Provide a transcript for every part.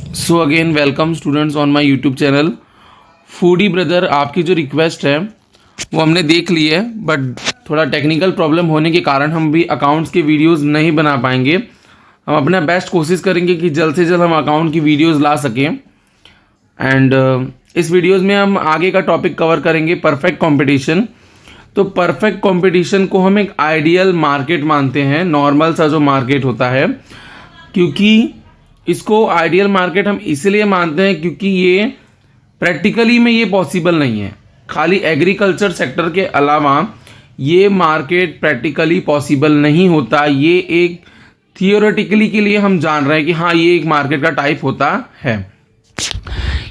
So again welcome students on my YouTube channel foodie brother. आपकी जो request है वो हमने देख ली है, बट थोड़ा टेक्निकल प्रॉब्लम होने के कारण हम भी अकाउंट्स की वीडियोस नहीं बना पाएंगे। हम अपना बेस्ट कोशिश करेंगे कि जल्द से जल्द हम अकाउंट की वीडियोस ला सकें। एंड इस वीडियोस में हम आगे का टॉपिक कवर करेंगे परफेक्ट कंपटीशन। तो परफेक्ट कंपटीशन को हम एक आइडियल मार्केट मानते हैं, नॉर्मल सा जो मार्केट होता है, क्योंकि इसको आइडियल मार्केट हम इसलिए मानते हैं क्योंकि ये प्रैक्टिकली में ये पॉसिबल नहीं है। खाली एग्रीकल्चर सेक्टर के अलावा ये मार्केट प्रैक्टिकली पॉसिबल नहीं होता। ये एक थियोरेटिकली के लिए हम जान रहे हैं कि हाँ ये एक मार्केट का टाइप होता है।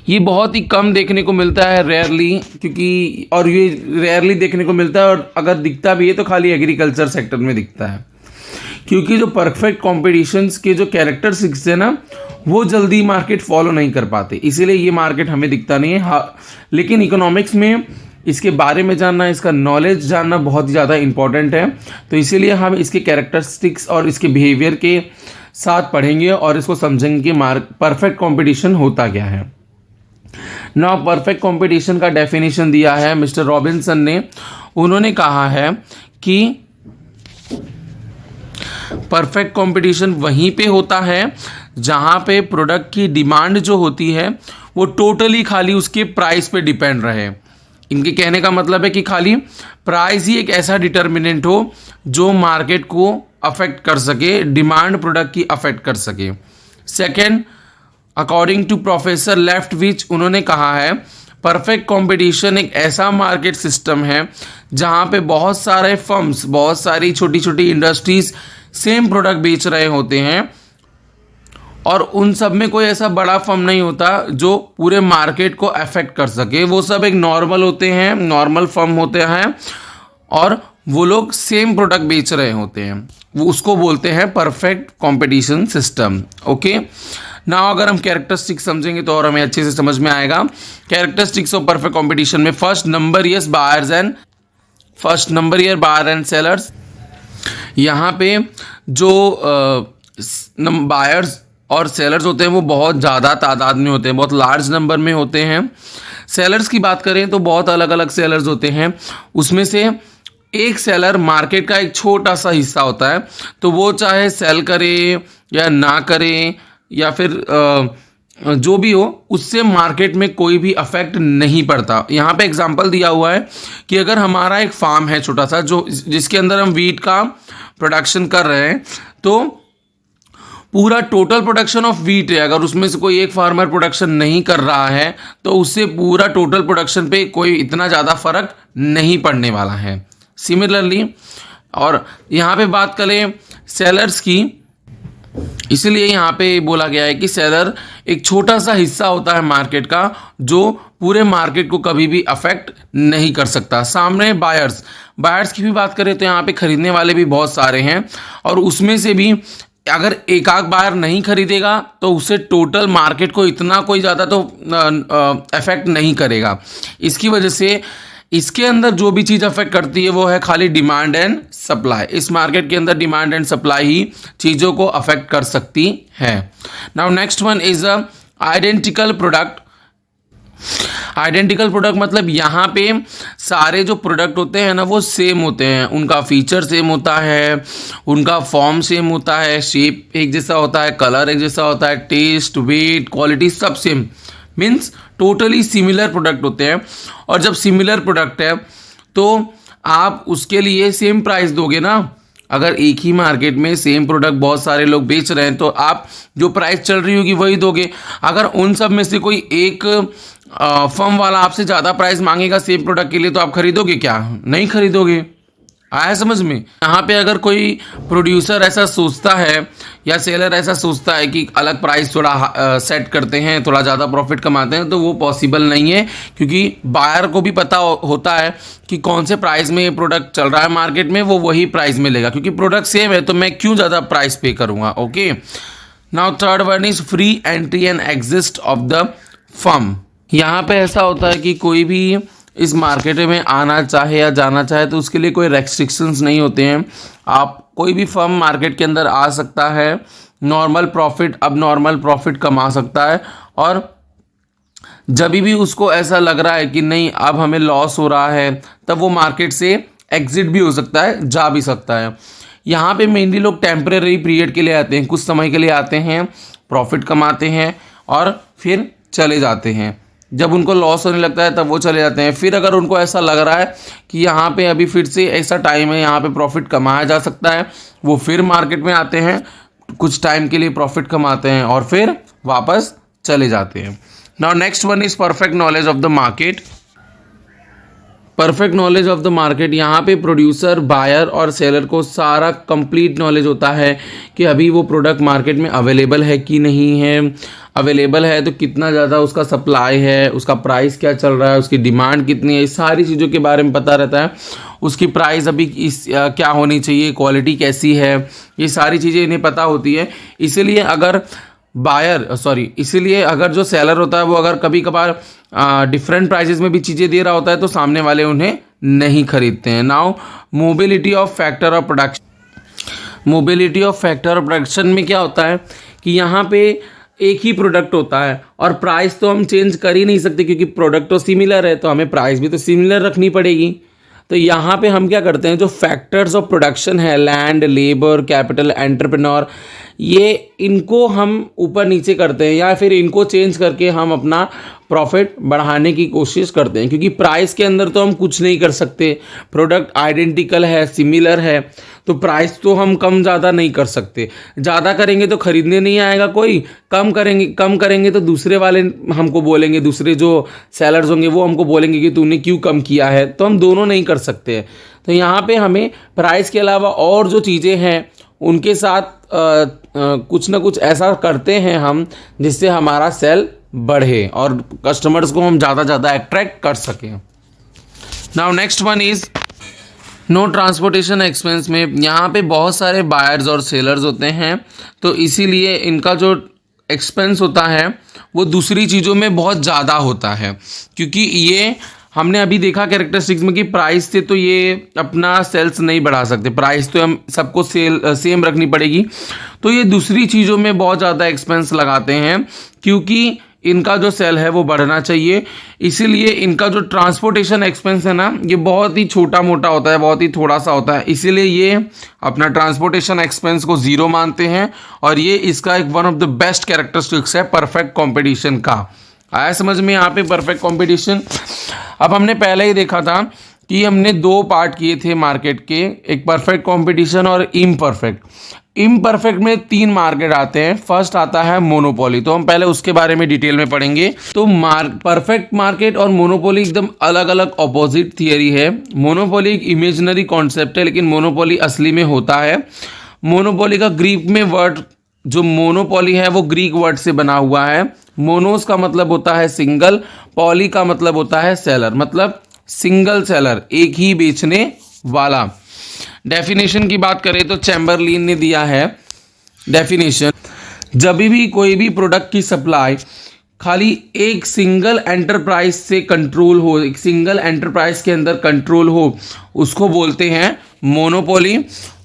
ये बहुत ही कम देखने को मिलता है, रेयरली, क्योंकि और ये रेयरली देखने को मिलता है, और अगर दिखता भी है तो खाली एग्रीकल्चर सेक्टर में दिखता है, क्योंकि जो परफेक्ट कॉम्पिटिशन्स के जो कैरेक्टरिस्टिक्स है ना वो जल्दी मार्केट फॉलो नहीं कर पाते, इसीलिए ये मार्केट हमें दिखता नहीं है। हाँ, लेकिन इकोनॉमिक्स में इसके बारे में जानना, इसका नॉलेज जानना बहुत ही ज़्यादा इंपॉर्टेंट है। तो इसीलिए हम इसके कैरेक्टरिस्टिक्स और इसके बिहेवियर के साथ पढ़ेंगे और इसको समझेंगे कि परफेक्ट कॉम्पिटिशन होता क्या है। ना परफेक्ट कॉम्पिटिशन का डेफिनेशन दिया है मिस्टर रॉबिन्सन ने। उन्होंने कहा है कि परफेक्ट कंपटीशन वहीं पे होता है जहाँ पे प्रोडक्ट की डिमांड जो होती है वो टोटली खाली उसके प्राइस पे डिपेंड रहे। इनके कहने का मतलब है कि खाली प्राइस ही एक ऐसा डिटर्मिनेंट हो जो मार्केट को अफेक्ट कर सके, डिमांड प्रोडक्ट की अफेक्ट कर सके। सेकेंड, अकॉर्डिंग टू प्रोफेसर लेफ्टविच, उन्होंने कहा है परफेक्ट कंपटीशन एक ऐसा मार्केट सिस्टम है जहाँ पे बहुत सारे फर्म्स, बहुत सारी छोटी छोटी इंडस्ट्रीज सेम प्रोडक्ट बेच रहे होते हैं, और उन सब में कोई ऐसा बड़ा फर्म नहीं होता जो पूरे मार्केट को अफेक्ट कर सके। वो सब एक नॉर्मल होते हैं, नॉर्मल फर्म होते हैं, और वो लोग सेम प्रोडक्ट बेच रहे होते हैं। वो उसको बोलते हैं perfect competition system. Okay, now अगर हम कैरेक्टरिस्टिक्स समझेंगे तो और हमें अच्छे से समझ में आएगा। कैरेक्टरिस्टिक्स ऑफ परफेक्ट कंपटीशन में फर्स्ट नंबर ईयर बायर एंड सेलर्स। यहाँ पे जो बायर्स और सेलर्स होते हैं वो बहुत ज़्यादा तादाद में होते हैं, बहुत लार्ज नंबर में होते हैं। सेलर्स की बात करें तो बहुत अलग अलग सेलर्स होते हैं। उसमें से एक सेलर मार्केट का एक छोटा सा हिस्सा होता है, तो वो चाहे सेल करे या ना करे या फिर जो भी हो, उससे मार्केट में कोई भी अफेक्ट नहीं पड़ता। यहाँ पे एग्जांपल दिया हुआ है कि अगर हमारा एक फार्म है छोटा सा जो जिसके अंदर हम वीट का प्रोडक्शन कर रहे हैं, तो पूरा टोटल प्रोडक्शन ऑफ वीट है, अगर उसमें से कोई एक फार्मर प्रोडक्शन नहीं कर रहा है तो उससे पूरा टोटल प्रोडक्शन पे कोई इतना ज़्यादा फर्क नहीं पड़ने वाला है। सिमिलरली, और यहाँ पे बात करें सेलर्स की, इसलिए यहाँ पे बोला गया है कि सेलर एक छोटा सा हिस्सा होता है मार्केट का जो पूरे मार्केट को कभी भी अफेक्ट नहीं कर सकता। सामने बायर्स की भी बात करें तो यहाँ पे खरीदने वाले भी बहुत सारे हैं, और उसमें से भी अगर एक आध बायर नहीं खरीदेगा तो उसे टोटल मार्केट को इतना कोई ज़्यादा तो अफेक्ट नहीं करेगा। इसकी वजह से इसके अंदर जो भी चीज़ अफेक्ट करती है वो है खाली डिमांड एंड सप्लाई। इस मार्केट के अंदर डिमांड एंड सप्लाई ही चीज़ों को अफेक्ट कर सकती है। Now next one is a identical product. Identical product मतलब यहाँ पे सारे जो प्रोडक्ट होते हैं ना वो सेम होते हैं, उनका फीचर सेम होता है, उनका फॉर्म सेम होता है, शेप एक जैसा होता है, कलर एक जैसा होता है, टेस्ट, वेट, क्वालिटी सब same, means totally similar product होते हैं। और जब सिमिलर प्रोडक्ट है तो आप उसके लिए सेम प्राइस दोगे ना। अगर एक ही मार्केट में सेम प्रोडक्ट बहुत सारे लोग बेच रहे हैं तो आप जो प्राइस चल रही होगी वही दोगे। अगर उन सब में से कोई एक फर्म वाला आपसे ज़्यादा प्राइस मांगेगा सेम प्रोडक्ट के लिए तो आप खरीदोगे क्या? नहीं खरीदोगे। आया समझ में? यहाँ पे अगर कोई प्रोड्यूसर ऐसा सोचता है या सेलर ऐसा सोचता है कि अलग प्राइस थोड़ा सेट करते हैं, थोड़ा ज़्यादा प्रॉफिट कमाते हैं, तो वो पॉसिबल नहीं है, क्योंकि बायर को भी पता होता है कि कौन से प्राइस में ये प्रोडक्ट चल रहा है मार्केट में, वो वही प्राइस में लेगा, क्योंकि प्रोडक्ट सेम है तो मैं क्यों ज़्यादा प्राइस पे करूँगा। Okay, now third one is free entry and exist of the firm. यहाँ पे ऐसा होता है कि कोई भी इस मार्केट में आना चाहे या जाना चाहे तो उसके लिए कोई रेस्ट्रिक्शंस नहीं होते हैं। आप कोई भी फर्म मार्केट के अंदर आ सकता है, नॉर्मल प्रॉफिट अब नॉर्मल प्रॉफिट कमा सकता है, और जब भी उसको ऐसा लग रहा है कि नहीं अब हमें लॉस हो रहा है, तब वो मार्केट से एग्जिट भी हो सकता है, जा भी सकता है। यहाँ पे मेनली लोग टेम्परेरी पीरियड के लिए आते हैं, कुछ समय के लिए आते हैं, प्रॉफिट कमाते हैं और फिर चले जाते हैं। जब उनको लॉस होने लगता है तब वो चले जाते हैं। फिर अगर उनको ऐसा लग रहा है कि यहाँ पे अभी फिर से ऐसा टाइम है, यहाँ पे प्रॉफिट कमाया जा सकता है, वो फिर मार्केट में आते हैं, कुछ टाइम के लिए प्रॉफिट कमाते हैं और फिर वापस चले जाते हैं। Now next one is perfect knowledge of the market. Perfect knowledge of the market, यहाँ पे प्रोड्यूसर, बायर और सेलर को सारा कंप्लीट नॉलेज होता है कि अभी वो प्रोडक्ट मार्केट में अवेलेबल है कि नहीं है, अवेलेबल है तो कितना ज़्यादा उसका सप्लाई है, उसका प्राइस क्या चल रहा है, उसकी डिमांड कितनी है, इस सारी चीज़ों के बारे में पता रहता है। उसकी प्राइस अभी क्या होनी चाहिए, क्वालिटी कैसी है, ये सारी चीज़ें इन्हें पता होती है। इसीलिए अगर जो सेलर होता है वो अगर कभी कभार डिफरेंट प्राइजेस में भी चीज़ें दे रहा होता है तो सामने वाले उन्हें नहीं खरीदते हैं। Now mobility of factor of production. Mobility of factor of production में क्या होता है कि यहाँ पे एक ही प्रोडक्ट होता है और प्राइस तो हम चेंज कर ही नहीं सकते, क्योंकि प्रोडक्ट तो सिमिलर है, तो हमें प्राइस भी तो सिमिलर रखनी पड़ेगी। तो यहाँ पे हम क्या करते हैं, जो फैक्टर्स ऑफ प्रोडक्शन है, लैंड, लेबर, कैपिटल, एंटरप्रेन्योर, ये इनको हम ऊपर नीचे करते हैं या फिर इनको चेंज करके हम अपना प्रॉफिट बढ़ाने की कोशिश करते हैं, क्योंकि प्राइस के अंदर तो हम कुछ नहीं कर सकते। प्रोडक्ट आइडेंटिकल है, सिमिलर है, तो प्राइस तो हम कम ज़्यादा नहीं कर सकते। ज़्यादा करेंगे तो खरीदने नहीं आएगा कोई, कम करेंगे तो दूसरे वाले हमको बोलेंगे, दूसरे जो सेलर्स होंगे वो हमको बोलेंगे कि तूने क्यों कम किया है, तो हम दोनों नहीं कर सकते। तो यहाँ पे हमें प्राइस के अलावा और जो चीज़ें हैं उनके साथ कुछ ना कुछ ऐसा करते हैं हम जिससे हमारा सेल बढ़े और कस्टमर्स को हम ज़्यादा अट्रैक्ट कर सकें। Now next one is no transportation expense. में यहाँ पे बहुत सारे बायर्स और सेलर्स होते हैं, तो इसीलिए इनका जो एक्सपेंस होता है वो दूसरी चीज़ों में बहुत ज़्यादा होता है, क्योंकि ये हमने अभी देखा कैरेक्टरिस्टिक्स में कि प्राइस से तो ये अपना सेल्स नहीं बढ़ा सकते, प्राइस तो हम सबको सेम रखनी पड़ेगी। तो ये दूसरी चीज़ों में बहुत ज़्यादा एक्सपेंस लगाते हैं, क्योंकि इनका जो सेल है वो बढ़ना चाहिए। इसीलिए इनका जो ट्रांसपोर्टेशन एक्सपेंस है ना, ये बहुत ही छोटा मोटा होता है, बहुत ही थोड़ा सा होता है। इसीलिए ये अपना ट्रांसपोर्टेशन एक्सपेंस को ज़ीरो मानते हैं, और ये इसका एक one of the best characteristics है परफेक्ट कॉम्पिटिशन का। आया समझ में यहाँ पे परफेक्ट कंपटीशन। अब हमने पहले ही देखा था कि हमने दो पार्ट किए थे मार्केट के, एक परफेक्ट कंपटीशन और इम्परफेक्ट। इम्परफेक्ट में तीन मार्केट आते हैं। फर्स्ट आता है मोनोपोली, तो हम पहले उसके बारे में डिटेल में पढ़ेंगे। तो परफेक्ट मार्केट और मोनोपोली एकदम अलग अलग ऑपोजिट थियरी है। मोनोपोली एक इमेजिनरी कॉन्सेप्ट है, लेकिन मोनोपोली असली में होता है। मोनोपोली का ग्रीक में वर्ड जो मोनोपोली है वो ग्रीक वर्ड से बना हुआ है। मोनोस का मतलब होता है सिंगल, पॉली का मतलब होता है सेलर, मतलब सिंगल सेलर, एक ही बेचने वाला। डेफिनेशन की बात करें तो चैम्बरलिन ने दिया है डेफिनेशन, जब भी कोई भी प्रोडक्ट की सप्लाई खाली एक सिंगल एंटरप्राइज से कंट्रोल हो, एक सिंगल एंटरप्राइज के अंदर कंट्रोल हो, उसको बोलते हैं मोनोपोली।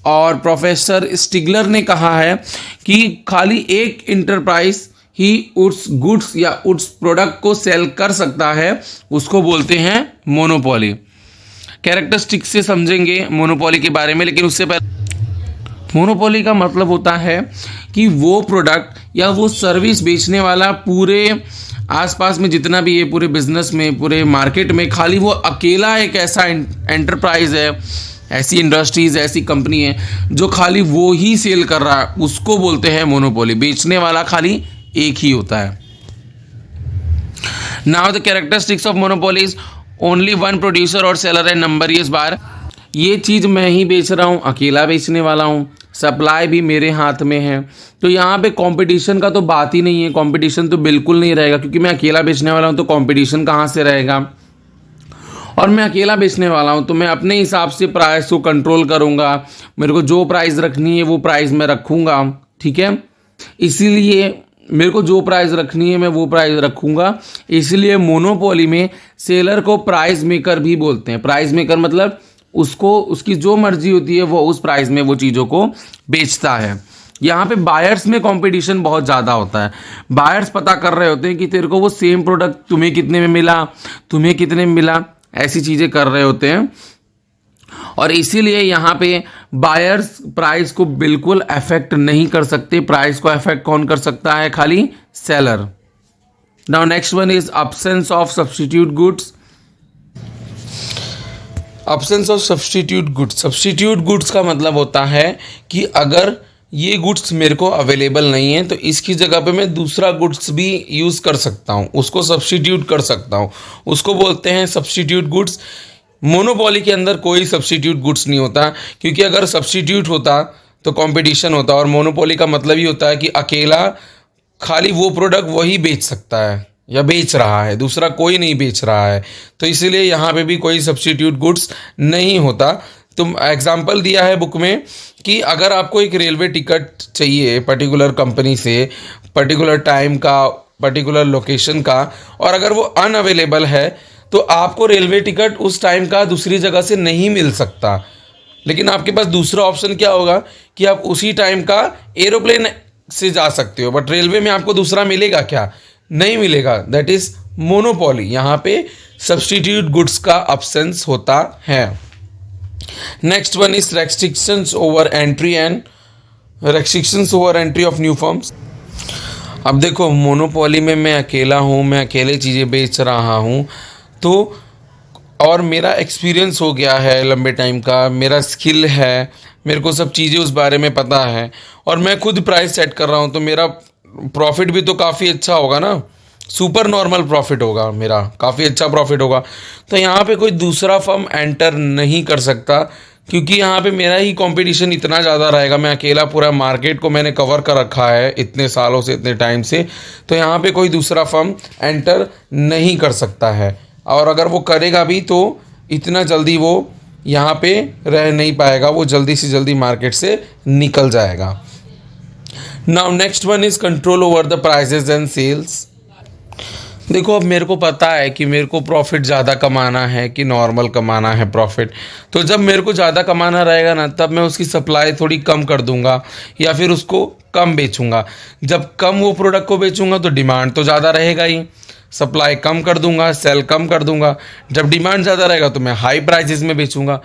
और प्रोफेसर स्टिगलर ने कहा है कि खाली एक एंटरप्राइज ही उस गुड्स या उस प्रोडक्ट को सेल कर सकता है, उसको बोलते हैं मोनोपोली। कैरेक्टरिस्टिक्स से समझेंगे मोनोपोली के बारे में, लेकिन उससे पहले मोनोपोली का मतलब होता है कि वो प्रोडक्ट या वो सर्विस बेचने वाला पूरे आसपास में जितना भी है, पूरे बिजनेस में, पूरे मार्केट में, खाली वो अकेला एक ऐसा एंटरप्राइज है, ऐसी इंडस्ट्रीज, ऐसी कंपनी है जो खाली वो ही सेल कर रहा है, उसको बोलते हैं मोनोपोली। बेचने वाला खाली एक ही होता है। Now the characteristics of monopoly is only one producer और सेलर है नंबर इज बार। ये चीज़ मैं ही बेच रहा हूँ, अकेला बेचने वाला हूँ, सप्लाई भी मेरे हाथ में है। तो यहाँ पे कंपटीशन का तो बात ही नहीं है, कंपटीशन तो बिल्कुल नहीं रहेगा, क्योंकि मैं अकेला बेचने वाला हूँ तो कंपटीशन कहाँ से रहेगा। और मैं अकेला बेचने वाला हूँ तो मैं अपने हिसाब से प्राइस को कंट्रोल करूँगा, मेरे को जो प्राइस रखनी है वो प्राइस मैं रखूँगा, ठीक है। इसीलिए मेरे को जो प्राइस रखनी है मैं वो प्राइस रखूँगा। इसलिए मोनोपोली में सेलर को प्राइस मेकर भी बोलते हैं। प्राइस मेकर मतलब उसको उसकी जो मर्जी होती है वो उस प्राइस में वो चीज़ों को बेचता है। यहाँ पे बायर्स में कंपटीशन बहुत ज़्यादा होता है। बायर्स पता कर रहे होते हैं कि तेरे को वो सेम प्रोडक्ट तुम्हें कितने में मिला, तुम्हें कितने में मिला, ऐसी चीज़ें कर रहे होते हैं। और इसीलिए यहाँ पे बायर्स प्राइस को बिल्कुल अफेक्ट नहीं कर सकते। प्राइस को अफेक्ट कौन कर सकता है? खाली seller. Now next one is absence of substitute goods. Absence of substitute goods, substitute goods का मतलब होता है कि अगर ये गुड्स मेरे को अवेलेबल नहीं है तो इसकी जगह पे मैं दूसरा गुड्स भी यूज़ कर सकता हूँ, उसको सब्स्टिट्यूट कर सकता हूँ, उसको बोलते हैं सब्स्टिट्यूट गुड्स। मोनोपोली के अंदर कोई सब्स्टिट्यूट गुड्स नहीं होता, क्योंकि अगर सब्स्टिट्यूट होता तो कंपटीशन होता, और मोनोपोली का मतलब ही होता है कि अकेला खाली वो प्रोडक्ट वही बेच सकता है या बेच रहा है, दूसरा कोई नहीं बेच रहा है। तो इसीलिए यहाँ पे भी कोई सब्स्टिट्यूट गुड्स नहीं होता। तुम एग्जाम्पल दिया है बुक में कि अगर आपको एक रेलवे टिकट चाहिए पर्टिकुलर कंपनी से, पर्टिकुलर टाइम का, पर्टिकुलर लोकेशन का, और अगर वो अनअवेलेबल है तो आपको रेलवे टिकट उस टाइम का दूसरी जगह से नहीं मिल सकता। लेकिन आपके पास दूसरा ऑप्शन क्या होगा कि आप उसी टाइम का एरोप्लेन से जा सकते हो, बट रेलवे में आपको दूसरा मिलेगा क्या? नहीं मिलेगा। That is monopoly. यहाँ पे सब्स्टिट्यूट गुड्स का अब्सेंस होता है। Next one is restrictions over entry of new firms. अब देखो, मोनोपोली में मैं अकेला हूँ, मैं अकेले चीज़ें बेच रहा हूँ, तो और मेरा एक्सपीरियंस हो गया है लंबे टाइम का, मेरा स्किल है, मेरे को सब चीज़ें उस बारे में पता है, और मैं खुद प्राइस सेट कर रहा हूँ, तो मेरा प्रॉफिट भी तो काफ़ी अच्छा होगा ना, सुपर नॉर्मल प्रॉफिट होगा, मेरा काफ़ी अच्छा प्रॉफिट होगा। तो यहाँ पे कोई दूसरा फर्म एंटर नहीं कर सकता, क्योंकि यहाँ पे मेरा ही कंपटीशन इतना ज़्यादा रहेगा। मैं अकेला पूरा मार्केट को मैंने कवर कर रखा है इतने सालों से, इतने टाइम से, तो यहाँ पे कोई दूसरा फर्म एंटर नहीं कर सकता है। और अगर वो करेगा भी तो इतना जल्दी वो यहाँ पे रह नहीं पाएगा, वो जल्दी से जल्दी मार्केट से निकल जाएगा। Now next one is control over the prices and sales. देखो, अब मेरे को पता है कि मेरे को प्रॉफिट ज़्यादा कमाना है कि नॉर्मल कमाना है प्रॉफिट। तो जब मेरे को ज़्यादा कमाना रहेगा ना, तब मैं उसकी सप्लाई थोड़ी कम कर दूंगा या फिर उसको कम बेचूंगा। जब कम वो प्रोडक्ट को बेचूंगा तो डिमांड तो ज़्यादा रहेगा ही, सप्लाई कम कर दूंगा, सेल कम कर दूंगा। जब डिमांड ज़्यादा रहेगा तो मैं हाई प्राइसेस में बेचूंगा,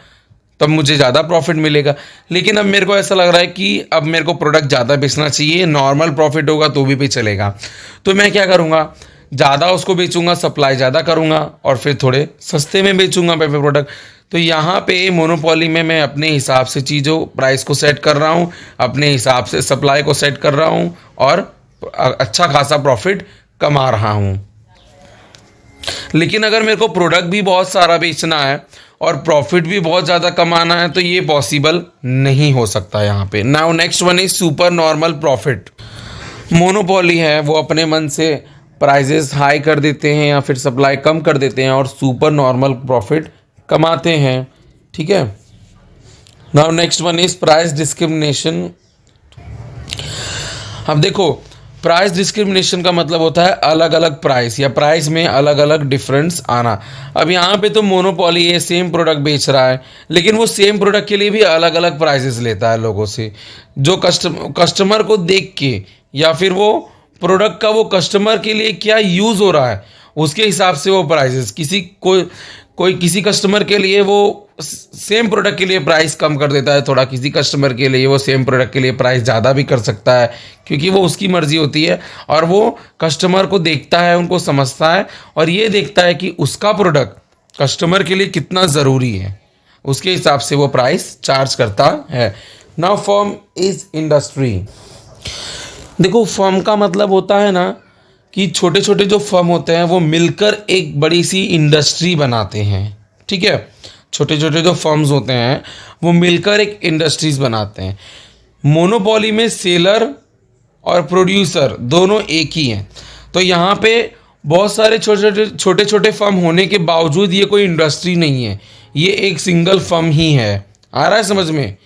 तब मुझे ज़्यादा प्रॉफिट मिलेगा। लेकिन अब मेरे को ऐसा लग रहा है कि अब मेरे को प्रोडक्ट ज़्यादा बेचना चाहिए, नॉर्मल प्रॉफिट होगा तो भी चलेगा। तो मैं क्या करूँगा, ज़्यादा उसको बेचूंगा, सप्लाई ज़्यादा करूँगा और फिर थोड़े सस्ते में बेचूंगा मैं प्रोडक्ट। तो यहाँ पे मोनोपोली में मैं अपने हिसाब से चीज़ों प्राइस को सेट कर रहा हूँ, अपने हिसाब से सप्लाई को सेट कर रहा हूँ और अच्छा खासा प्रॉफिट कमा रहा हूँ। लेकिन अगर मेरे को प्रोडक्ट भी बहुत सारा बेचना है और प्रॉफिट भी बहुत ज़्यादा कमाना है तो ये पॉसिबल नहीं हो सकता यहाँ पे। Now next one is super normal profit. Monopoly है वो अपने मन से प्राइजेस हाई कर देते हैं या फिर सप्लाई कम कर देते हैं और सुपर नॉर्मल प्रॉफिट कमाते हैं। ठीक है। Now next one is price discrimination. अब देखो, प्राइस डिस्क्रिमिनेशन का मतलब होता है अलग अलग प्राइस या प्राइस में अलग अलग डिफरेंस आना। अब यहाँ पे तो मोनोपोली है, सेम प्रोडक्ट बेच रहा है, लेकिन वो सेम प्रोडक्ट के लिए भी अलग अलग प्राइसेस लेता है लोगों से, जो कस्टमर को देख के या फिर वो प्रोडक्ट का वो कस्टमर के लिए क्या यूज़ हो रहा है उसके हिसाब से वो प्राइसेस, किसी कस्टमर के लिए वो सेम प्रोडक्ट के लिए प्राइस कम कर देता है थोड़ा, किसी कस्टमर के लिए वो सेम प्रोडक्ट के लिए प्राइस ज़्यादा भी कर सकता है, क्योंकि वो उसकी मर्जी होती है और वो कस्टमर को देखता है, उनको समझता है और ये देखता है कि उसका प्रोडक्ट कस्टमर के लिए कितना ज़रूरी है, उसके हिसाब से वो प्राइस चार्ज करता है। Now firm is industry. देखो, फर्म का मतलब होता है ना कि छोटे छोटे जो फर्म होते हैं वो मिलकर एक बड़ी सी इंडस्ट्री बनाते हैं। ठीक है, छोटे छोटे जो फर्म्स होते हैं वो मिलकर एक इंडस्ट्रीज बनाते हैं। मोनोपोली में सेलर और प्रोड्यूसर दोनों एक ही हैं, तो यहाँ पे बहुत सारे छोटे छोटे फर्म होने के बावजूद ये कोई इंडस्ट्री नहीं है, ये एक सिंगल फर्म ही है। आ रहा है समझ में?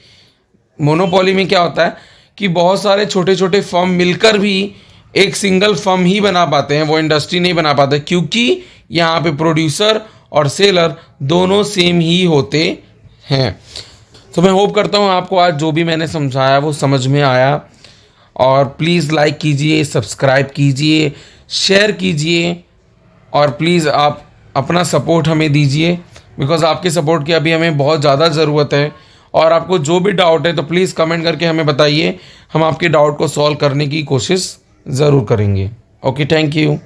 मोनोपोली में क्या होता है कि बहुत सारे छोटे छोटे फर्म मिलकर भी एक सिंगल फर्म ही बना पाते हैं, वो इंडस्ट्री नहीं बना पाते, क्योंकि यहाँ पे प्रोड्यूसर और सेलर दोनों सेम ही होते हैं। तो मैं होप करता हूँ आपको आज जो भी मैंने समझाया वो समझ में आया। और प्लीज़ लाइक कीजिए, सब्सक्राइब कीजिए, शेयर कीजिए, और प्लीज़ आप अपना सपोर्ट हमें दीजिए, बिकॉज़ आपके सपोर्ट की अभी हमें बहुत ज़्यादा ज़रूरत है। और आपको जो भी डाउट है तो प्लीज़ कमेंट करके हमें बताइए, हम आपके डाउट को सॉल्व करने की कोशिश ज़रूर करेंगे। Okay, thank you.